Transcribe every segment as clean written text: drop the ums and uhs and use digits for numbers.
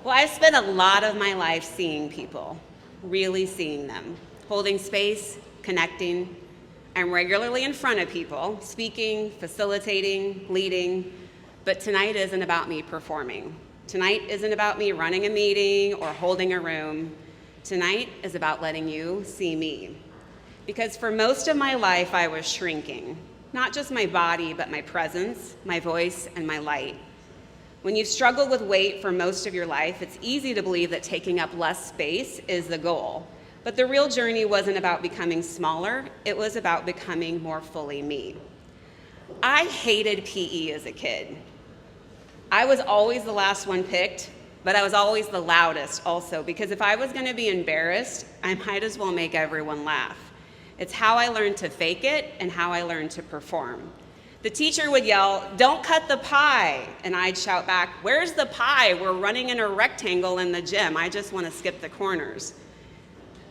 Well, I've spent a lot of my life seeing people, really seeing them, holding space, connecting. I'm regularly in front of people, speaking, facilitating, leading, but tonight isn't about me performing. Tonight isn't about me running a meeting or holding a room. Tonight is about letting you see me. Because for most of my life, I was shrinking, not just my body, but my presence, my voice, and my light. When you've struggled with weight for most of your life, it's easy to believe that taking up less space is the goal. But the real journey wasn't about becoming smaller, it was about becoming more fully me. I hated PE as a kid. I was always the last one picked, but I was always the loudest also, because if I was gonna be embarrassed, I might as well make everyone laugh. It's how I learned to fake it and how I learned to perform. The teacher would yell, "Don't cut the pie," and I'd shout back, "Where's the pie? We're running in a rectangle in the gym. I just want to skip the corners."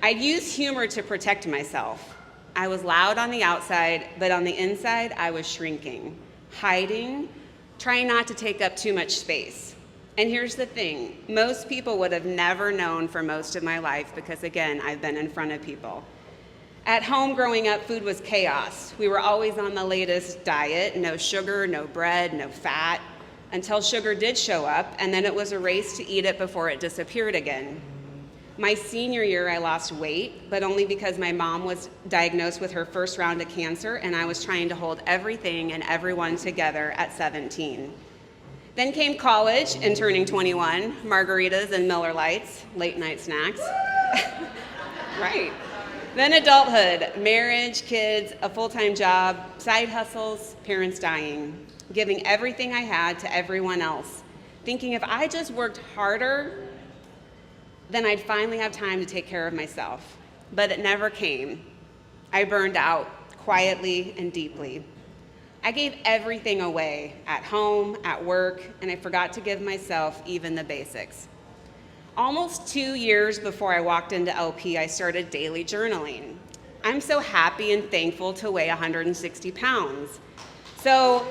I'd use humor to protect myself. I was loud on the outside, but on the inside, I was shrinking, hiding, trying not to take up too much space. And here's the thing, most people would have never known for most of my life because, again, I've been in front of people. At home growing up, food was chaos. We were always on the latest diet, no sugar, no bread, no fat, until sugar did show up, and then it was a race to eat it before it disappeared again. My senior year, I lost weight, but only because my mom was diagnosed with her first round of cancer, and I was trying to hold everything and everyone together at 17. Then came college and turning 21, margaritas and Miller Lights, late night snacks. Right. Then adulthood, marriage, kids, a full-time job, side hustles, parents dying, giving everything I had to everyone else, thinking if I just worked harder, then I'd finally have time to take care of myself. But it never came. I burned out quietly and deeply. I gave everything away, at home, at work, and I forgot to give myself even the basics. Almost 2 years before I walked into LP, I started daily journaling. I'm so happy and thankful to weigh 160 pounds. So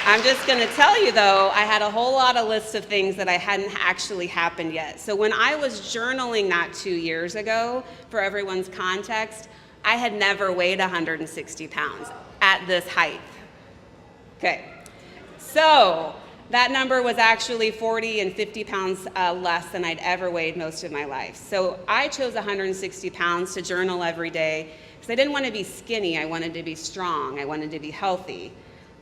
I'm just gonna tell you though, I had a whole lot of lists of things that I hadn't actually happened yet. So when I was journaling that 2 years ago, for everyone's context, I had never weighed 160 pounds at this height. Okay, so that number was actually 40 and 50 pounds less than I'd ever weighed most of my life. So I chose 160 pounds to journal every day because I didn't want to be skinny, I wanted to be strong, I wanted to be healthy.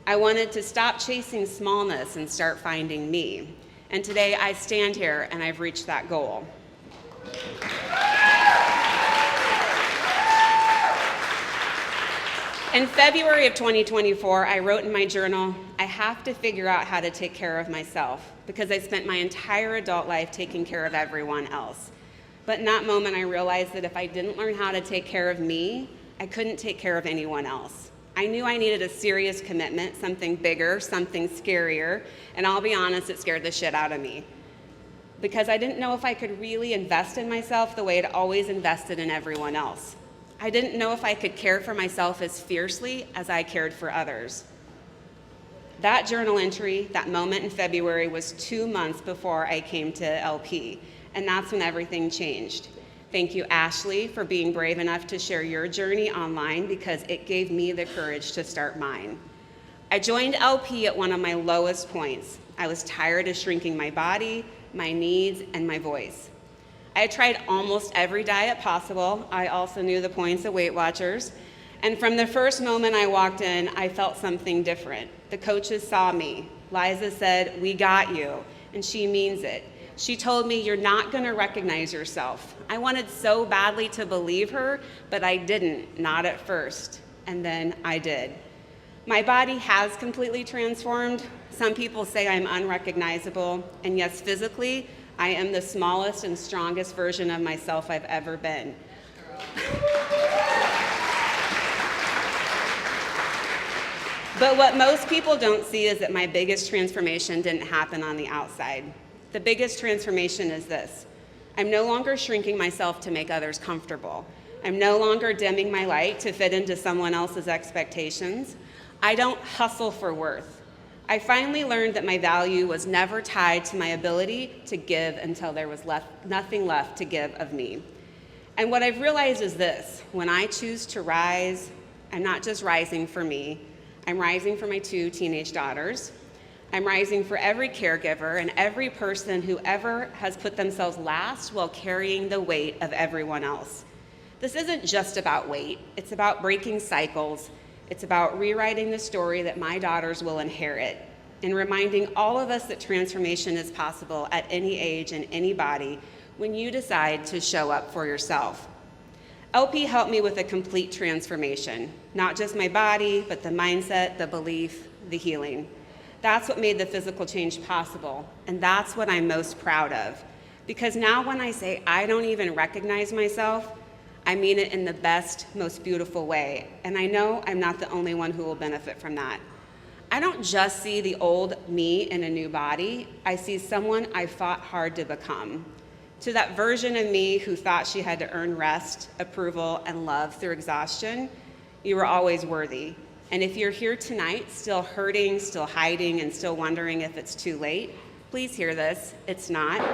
I wanted to stop chasing smallness and start finding me. And today I stand here and I've reached that goal. In February of 2024, I wrote in my journal, I have to figure out how to take care of myself because I spent my entire adult life taking care of everyone else. But in that moment, I realized that if I didn't learn how to take care of me, I couldn't take care of anyone else. I knew I needed a serious commitment, something bigger, something scarier, and I'll be honest, it scared the shit out of me. Because I didn't know if I could really invest in myself the way I'd always invested in everyone else. I didn't know if I could care for myself as fiercely as I cared for others. That journal entry, that moment in February, was 2 months before I came to LP, and that's when everything changed. Thank you, Ashley, for being brave enough to share your journey online because it gave me the courage to start mine. I joined LP at one of my lowest points. I was tired of shrinking my body, my needs, and my voice. I had tried almost every diet possible. I also knew the points of Weight Watchers. And from the first moment I walked in, I felt something different. The coaches saw me. Liza said, "We got you," and she means it. She told me, "You're not gonna recognize yourself." I wanted so badly to believe her, but I didn't, not at first. And then I did. My body has completely transformed. Some people say I'm unrecognizable, and yes, physically, I am the smallest and strongest version of myself I've ever been. But what most people don't see is that my biggest transformation didn't happen on the outside. The biggest transformation is this. I'm no longer shrinking myself to make others comfortable. I'm no longer dimming my light to fit into someone else's expectations. I don't hustle for worth. I finally learned that my value was never tied to my ability to give until there was nothing left to give of me. And what I've realized is this: when I choose to rise, I'm not just rising for me, I'm rising for my 2 teenage daughters. I'm rising for every caregiver and every person who ever has put themselves last while carrying the weight of everyone else. This isn't just about weight, it's about breaking cycles. It's about rewriting the story that my daughters will inherit and reminding all of us that transformation is possible at any age and any body when you decide to show up for yourself. LP helped me with a complete transformation, not just my body, but the mindset, the belief, the healing. That's what made the physical change possible, and that's what I'm most proud of. Because now when I say I don't even recognize myself, I mean it in the best, most beautiful way, and I know I'm not the only one who will benefit from that. I don't just see the old me in a new body, I see someone I fought hard to become. To that version of me who thought she had to earn rest, approval, and love through exhaustion, you were always worthy. And if you're here tonight still hurting, still hiding, and still wondering if it's too late, please hear this, it's not.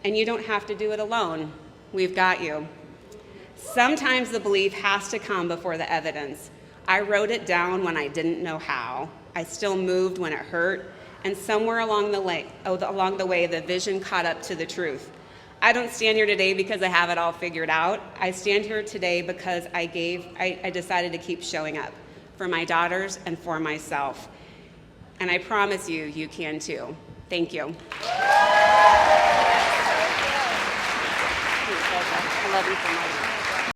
And you don't have to do it alone. We've got you. Sometimes the belief has to come before the evidence. I wrote it down when I didn't know how. I still moved when it hurt, and somewhere along the way, the vision caught up to the truth. I don't stand here today because I have it all figured out. I stand here today because I decided to keep showing up for my daughters and for myself. And I promise you, you can too. Thank you. I love you so much.